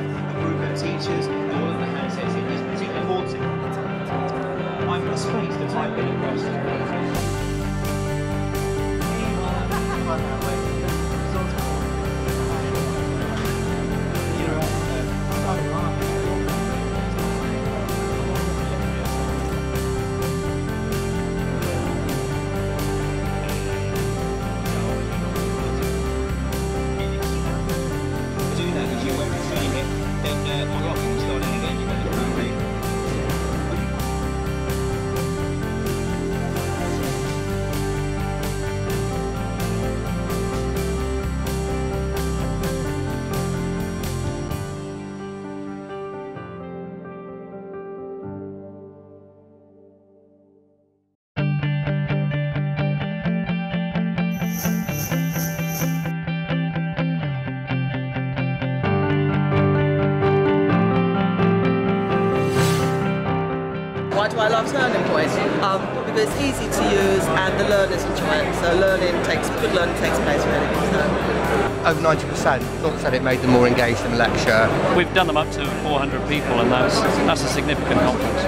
have a group of teachers and all of the handsets in this particular porting. I've got space to type it across. Why do I love TurningPoint? Because it's easy to use and the learners enjoy it. So good learning takes place really. So. Over 90% thought said it made them more engaged in the lecture. We've done them up to 400 people, and that's a significant conference.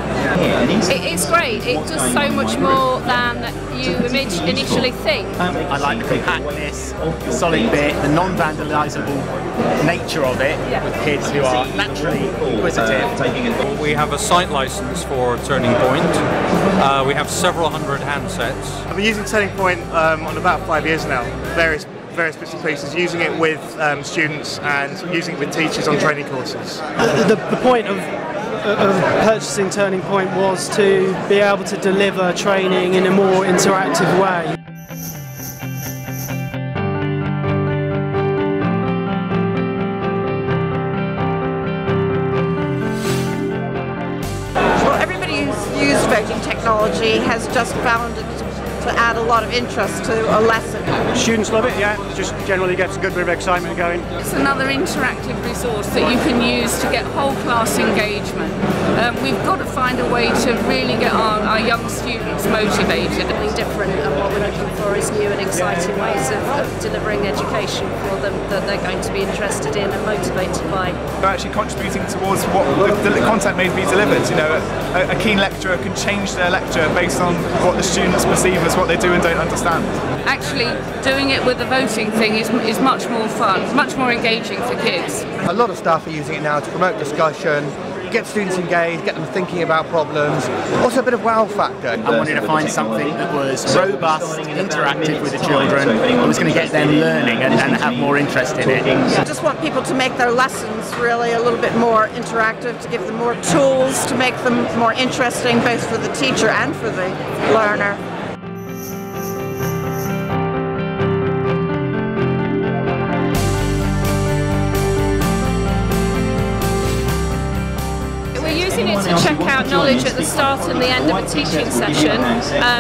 It's great. It does so much more than you initially think. I like the compactness, the solid bit, the non-vandalisable nature of it, with kids who are naturally inquisitive. We have a site license for TurningPoint. We have several hundred handsets. I've been using TurningPoint on about 5 years now, various bits and pieces, using it with students and using it with teachers on training courses. The point of purchasing TurningPoint was to be able to deliver training in a more interactive way. Used voting technology has just found it to add a lot of interest to a lesson. Students love it, yeah. Just generally gets a good bit of excitement going. It's another interactive resource that you can use to get whole class engagement. We've got to find a way to really get our young students motivated. Something different, and what we're looking for is new and exciting ways of delivering education for them that they're going to be interested in and motivated by. We're actually contributing towards what the content may be delivered. You know, a keen lecturer can change their lecture based on what the students perceive as what they do and don't understand. Actually, doing it with the voting thing is much more fun, much more engaging for kids. A lot of staff are using it now to promote discussion, get students engaged, get them thinking about problems, also a bit of wow factor. I wanted to find something that was robust, interactive with the children, that was going to get them learning and have more interest in it. I just want people to make their lessons really a little bit more interactive, to give them more tools, to make them more interesting both for the teacher and for the learner. To check out knowledge at the start and the end of a teaching session,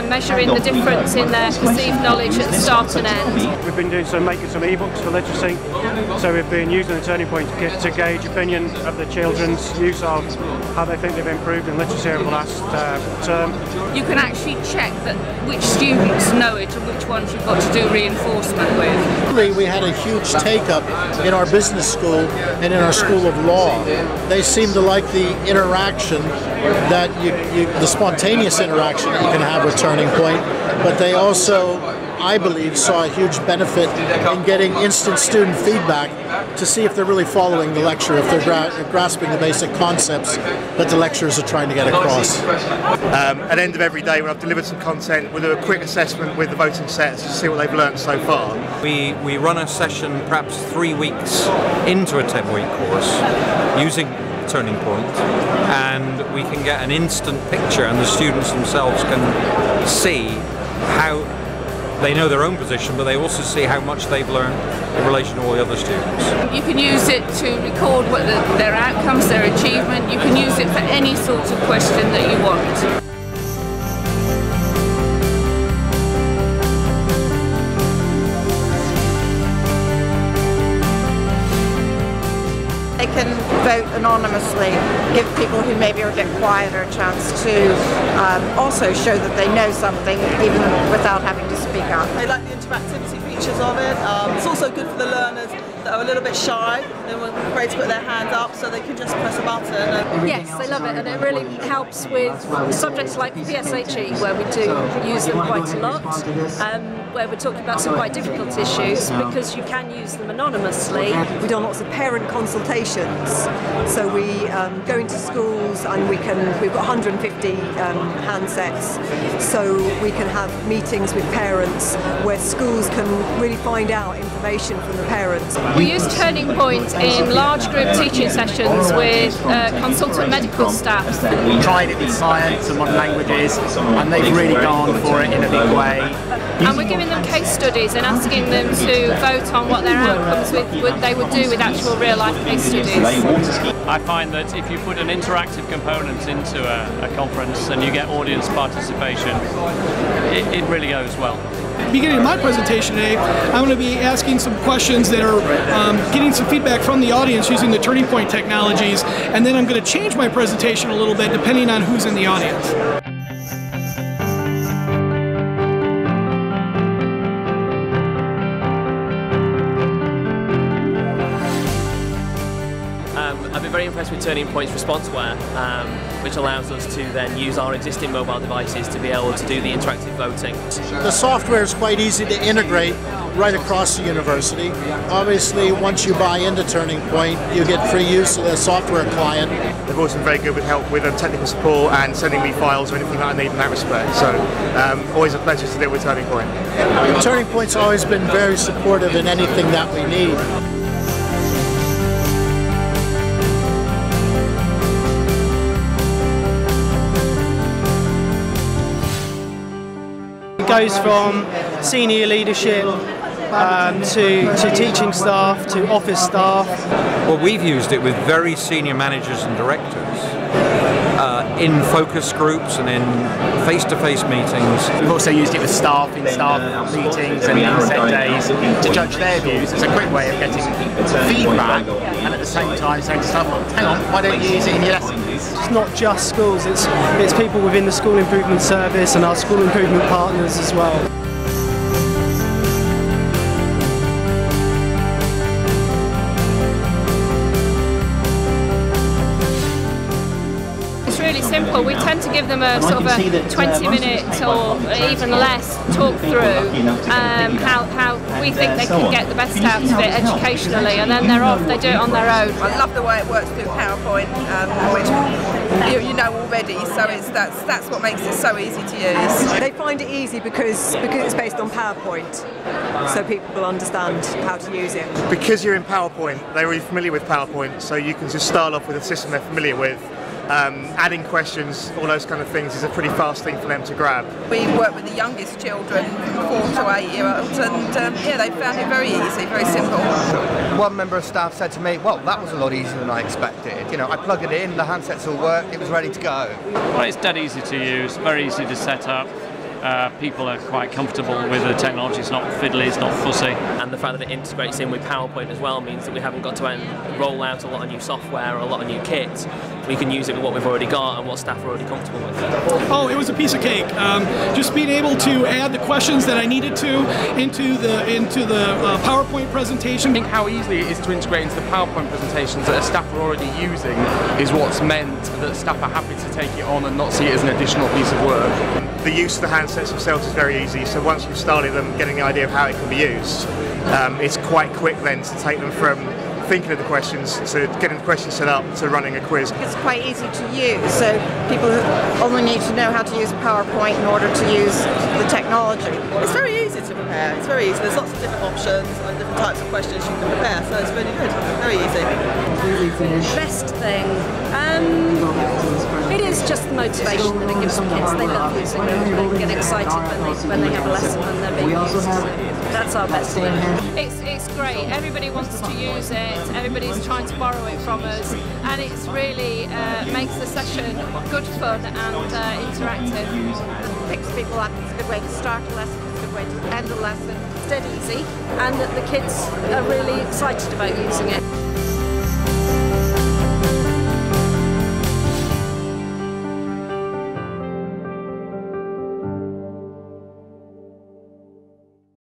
measuring the difference in their perceived knowledge at the start and end. We've been making some e-books for literacy, so we've been using the TurningPoint to gauge opinion of the children's use of how they think they've improved in literacy over the last term. You can actually check that which students know it and which ones you've got to do reinforcement with. We had a huge take-up in our business school and in our school of law. They seem to like the interaction that the spontaneous interaction you can have with TurningPoint, but they also, I believe, saw a huge benefit in getting instant student feedback to see if they're really following the lecture, if they're grasping the basic concepts that the lecturers are trying to get across. At the end of every day, when I've delivered some content, we'll do a quick assessment with the voting sets to see what they've learned so far. We run a session perhaps 3 weeks into a 10-week course using TurningPoint, and we can get an instant picture, and the students themselves can see how they know their own position, but they also see how much they've learned in relation to all the other students. You can use it to record their outcomes, their achievement. You can use it for any sort of question that you want. They can vote anonymously, give people who maybe are a bit quieter a chance to also show that they know something even without having to speak up. They like the interactivity features of it. It's also good for the learners that are a little bit shy, they were afraid to put their hand up, so they can just press a button. Yes, they love it, and it really helps with subjects like PSHE, where we do use them quite a lot, where we're talking about some quite difficult issues, because you can use them anonymously. We've done lots of parent consultations, so we go into schools and we've got 150 handsets, so we can have meetings with parents where schools can really find out information from the parents. We use TurningPoint in large group teaching sessions with consultant medical staff. We tried it with science and modern languages, and they've really gone for it in a big way. And we're giving them case studies and asking them to vote on what their outcomes they would do with actual real life case studies. I find that if you put an interactive component into a conference and you get audience participation, it really goes well. Beginning of my presentation today, I'm going to be asking some questions that are getting some feedback from the audience using the TurningPoint technologies, and then I'm going to change my presentation a little bit depending on who's in the audience. I've been very impressed with TurningPoint's responseware, which allows us to then use our existing mobile devices to be able to do the interactive voting. The software is quite easy to integrate right across the university. Obviously, once you buy into TurningPoint, you get free use of the software client. They've also been very good with help with technical support and sending me files or anything that I need in that respect. So always a pleasure to deal with TurningPoint. TurningPoint's always been very supportive in anything that we need. It goes from senior leadership to teaching staff to office staff. Well, we've used it with very senior managers and directors in focus groups and in face-to-face meetings. We've also used it with staff in staff meetings and set days to judge their views. It's a quick way of getting feedback and at the same time saying to staff, hang on, why don't you use it in your lessons? It's not just schools, it's people within the school improvement service and our school improvement partners as well. Really simple. We tend to give them a sort of a 20-minute or even less talk through how we think they can get the best out of it educationally, and then they're off, they do it on their own. I love the way it works through PowerPoint, which you know already, so that's what makes it so easy to use. They find it easy because it's based on PowerPoint, so people will understand how to use it. Because you're in PowerPoint, they're really familiar with PowerPoint, so you can just start off with a system they're familiar with. Adding questions, all those kind of things is a pretty fast thing for them to grab. We work with the youngest children, 4 to 8 year olds, and yeah, they found it very easy, very simple. One member of staff said to me, well, that was a lot easier than I expected. You know, I plug it in, the handsets all worked, it was ready to go. Well, it's dead easy to use, very easy to set up. People are quite comfortable with the technology, it's not fiddly, it's not fussy. And the fact that it integrates in with PowerPoint as well means that we haven't got to roll out a lot of new software or a lot of new kit. We can use it with what we've already got and what staff are already comfortable with. Oh, it was a piece of cake. Just being able to add the questions that I needed to into the PowerPoint presentation. I think how easy it is to integrate into the PowerPoint presentations that staff are already using is what's meant that staff are happy to take it on and not see it as an additional piece of work. The use of the handsets themselves is very easy, so once you've started them, getting the idea of how it can be used, it's quite quick then to take them from thinking of the questions to getting the questions set up to running a quiz. It's quite easy to use, so people only need to know how to use PowerPoint in order to use the technology. It's very easy to prepare, it's very easy. There's lots of different options and different types of questions you can prepare, so it's really good, very easy. Best thing? It is just the motivation that it gives the kids. They love using them, they get excited when they have a lesson and they're being used. That's our best thing. It's great, everybody wants to use it, everybody's trying to borrow it from us, and it's really makes the session good fun and interactive. It picks people up, it's a good way to start a lesson, it's a good way to end a lesson. It's dead easy, and the kids are really excited about using it.